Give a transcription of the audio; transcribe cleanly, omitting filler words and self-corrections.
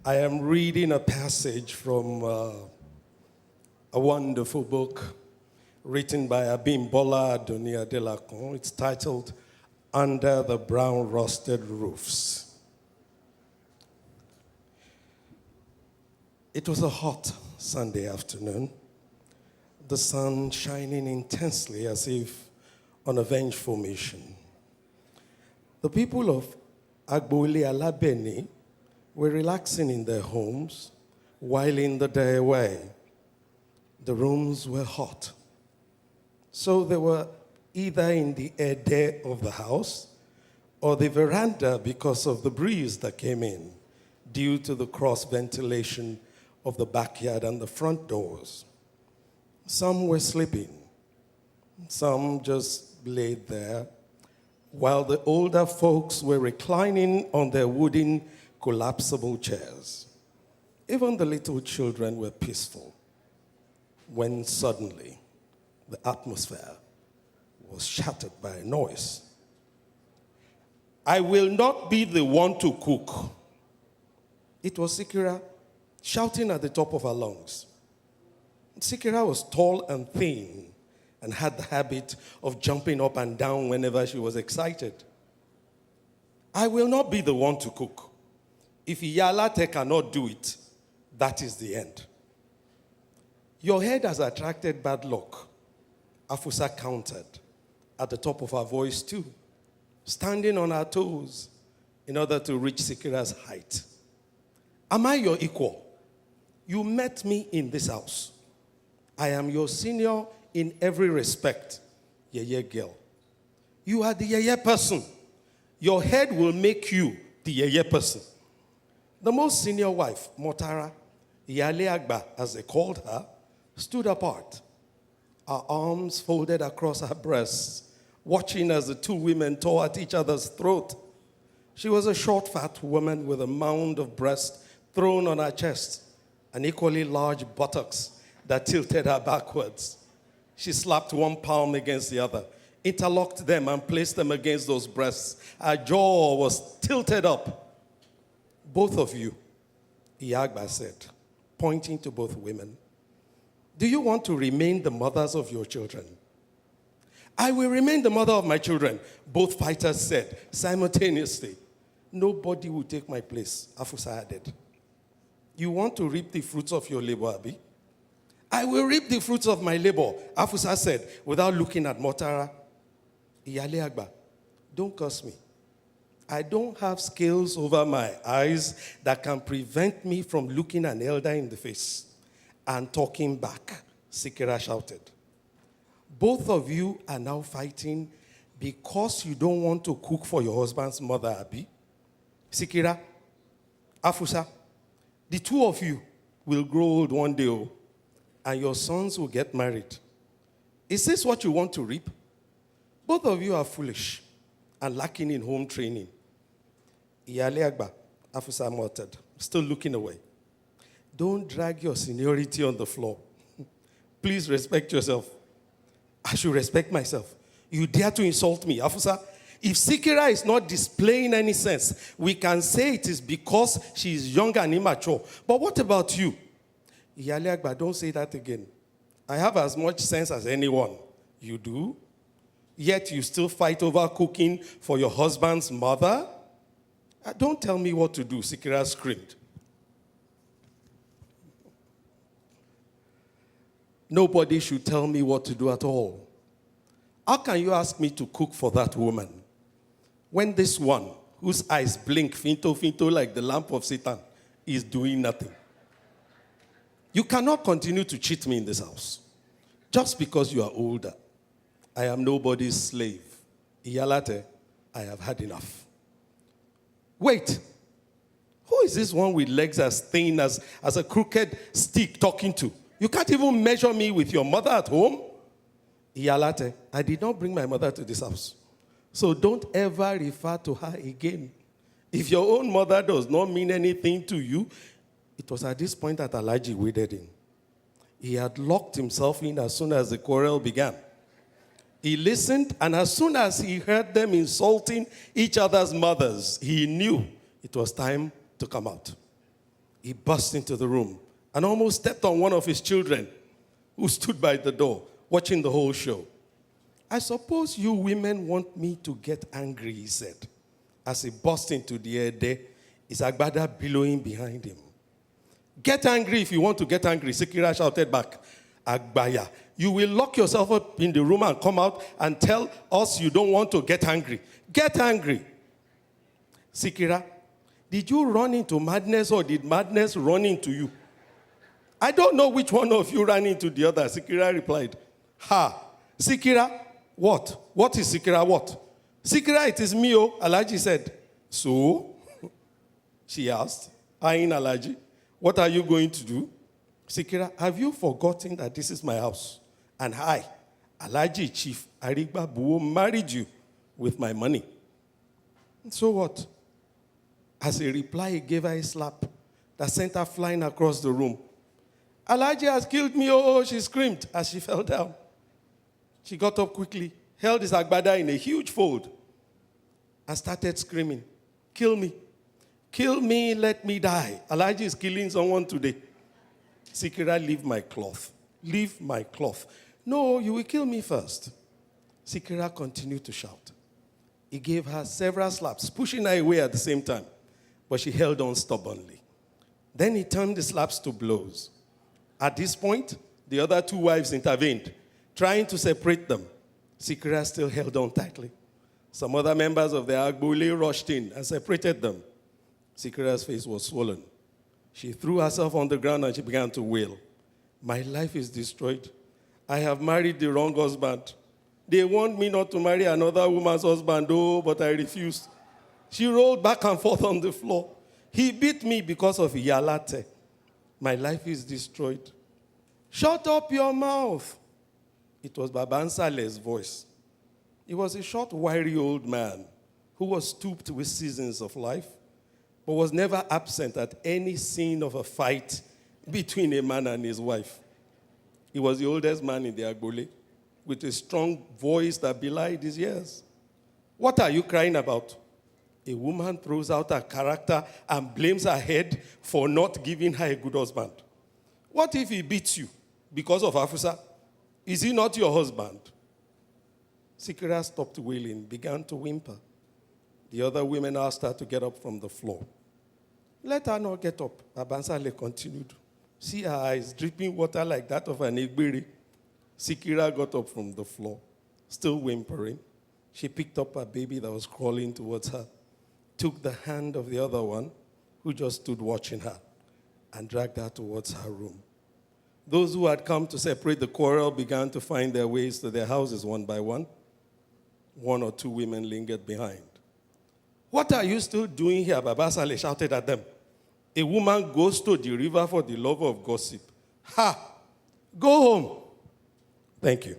I am reading a passage from a wonderful book written by Abimbola Adonia Delacon. It's titled Under the Brown Rusted Roofs. It was a hot Sunday afternoon, the sun shining intensely as if on a vengeful mission. The people of Agboile Alabeni were relaxing in their homes, whiling the day away. The rooms were hot. So they were either in the ede of the house or the veranda because of the breeze that came in due to the cross ventilation of the backyard and the front doors. Some were sleeping. Some just laid there, while the older folks were reclining on their wooden collapsible chairs. Even the little children were peaceful when suddenly the atmosphere was shattered by a noise. "I will not be the one to cook." It was Sikira shouting at the top of her lungs. Sikira was tall and thin and had the habit of jumping up and down whenever she was excited. "I will not be the one to cook. If Iyalate cannot do it, that is the end." "Your head has attracted bad luck," Afusa countered at the top of her voice too, standing on her toes in order to reach Sikira's height. "Am I your equal? You met me in this house. I am your senior in every respect, Yeye girl. You are the Yeye person. Your head will make you the Yeye person." The most senior wife, Motara, Iyale Agba, as they called her, stood apart, her arms folded across her breasts, watching as the two women tore at each other's throat. She was a short, fat woman with a mound of breast thrown on her chest and equally large buttocks that tilted her backwards. She slapped one palm against the other, interlocked them, and placed them against those breasts. Her jaw was tilted up. "Both of you," Iyagba said, pointing to both women, "do you want to remain the mothers of your children?" "I will remain the mother of my children," both fighters said simultaneously. "Nobody will take my place," Afusa added. "You want to reap the fruits of your labor, Abi?" "I will reap the fruits of my labor," Afusa said without looking at Motara. "Iyale Agba, don't curse me. I don't have scales over my eyes that can prevent me from looking an elder in the face and talking back," Sikira shouted. "Both of you are now fighting because you don't want to cook for your husband's mother, Abi. Sikira, Afusa, the two of you will grow old one day, and your sons will get married. Is this what you want to reap? Both of you are foolish and lacking in home training." Iyale Agba, Afusa muttered, still looking away. "Don't drag your seniority on the floor. Please respect yourself." "I should respect myself. You dare to insult me, Afusa? If Sikira is not displaying any sense, we can say it is because she is young and immature. But what about you?" "Iyale Agba, don't say that again. I have as much sense as anyone." "You do? Yet you still fight over cooking for your husband's mother?" "Don't tell me what to do," Sikira screamed. "Nobody should tell me what to do at all. How can you ask me to cook for that woman when this one, whose eyes blink finto finto like the lamp of Satan, is doing nothing? You cannot continue to cheat me in this house just because you are older. I am nobody's slave. Iyalate, I have had enough." "Wait, who is this one with legs as thin as a crooked stick talking to? You can't even measure me with your mother at home." "Iyalate, I did not bring my mother to this house, so don't ever refer to her again. If your own mother does not mean anything to you," it was at this point that Alhaji waded in. He had locked himself in as soon as the quarrel began. He listened, and as soon as he heard them insulting each other's mothers, he knew it was time to come out. He burst into the room and almost stepped on one of his children who stood by the door watching the whole show. I suppose you women want me to get angry, he said. As he burst into the air there, his agbada billowing behind him. Get angry if you want to get angry, Sikira shouted back. Agbaya, you will lock yourself up in the room and come out and tell us you don't want to get angry. Get angry. Sikira, did you run into madness or did madness run into you? I don't know which one of you ran into the other, Sikira replied. Ha, Sikira, what? What is Sikira what? Sikira, it is me, oh, Alhaji said. So? She asked, eyeing Alhaji, what are you going to do? Sikira, have you forgotten that this is my house? And I, Alhaji Chief Arigba Buwo, married you with my money. So what? As a reply, he gave her a slap that sent her flying across the room. Alhaji has killed me, oh, she screamed as she fell down. She got up quickly, held his agbada in a huge fold, and started screaming, kill me. Kill me, let me die. Alhaji is killing someone today. Sikira, leave my cloth. Leave my cloth. No, you will kill me first. Sikira continued to shout. He gave her several slaps, pushing her away at the same time, but she held on stubbornly. Then he turned the slaps to blows. At this point, the other two wives intervened, trying to separate them. Sikira still held on tightly. Some other members of the Agbole rushed in and separated them. Sikira's face was swollen. She threw herself on the ground and she began to wail. My life is destroyed. I have married the wrong husband. They want me not to marry another woman's husband, oh, but I refused. She rolled back and forth on the floor. He beat me because of Yalate. My life is destroyed. Shut up your mouth. It was Babansale's voice. He was a short, wiry old man who was stooped with seasons of life, but was never absent at any scene of a fight between a man and his wife. He was the oldest man in the Agbole, with a strong voice that belied his years. What are you crying about? A woman throws out her character and blames her head for not giving her a good husband. What if he beats you because of Afusa? Is he not your husband? Sikira stopped wailing, began to whimper. The other women asked her to get up from the floor. Let her not get up, Abansale continued. See her eyes dripping water like that of an Igbiri. Sikira got up from the floor, still whimpering. She picked up her baby that was crawling towards her, took the hand of the other one, who just stood watching her, and dragged her towards her room. Those who had come to separate the quarrel began to find their ways to their houses one by one. One or two women lingered behind. What are you still doing here? Babasale shouted at them. A woman goes to the river for the love of gossip. Ha! Go home. Thank you.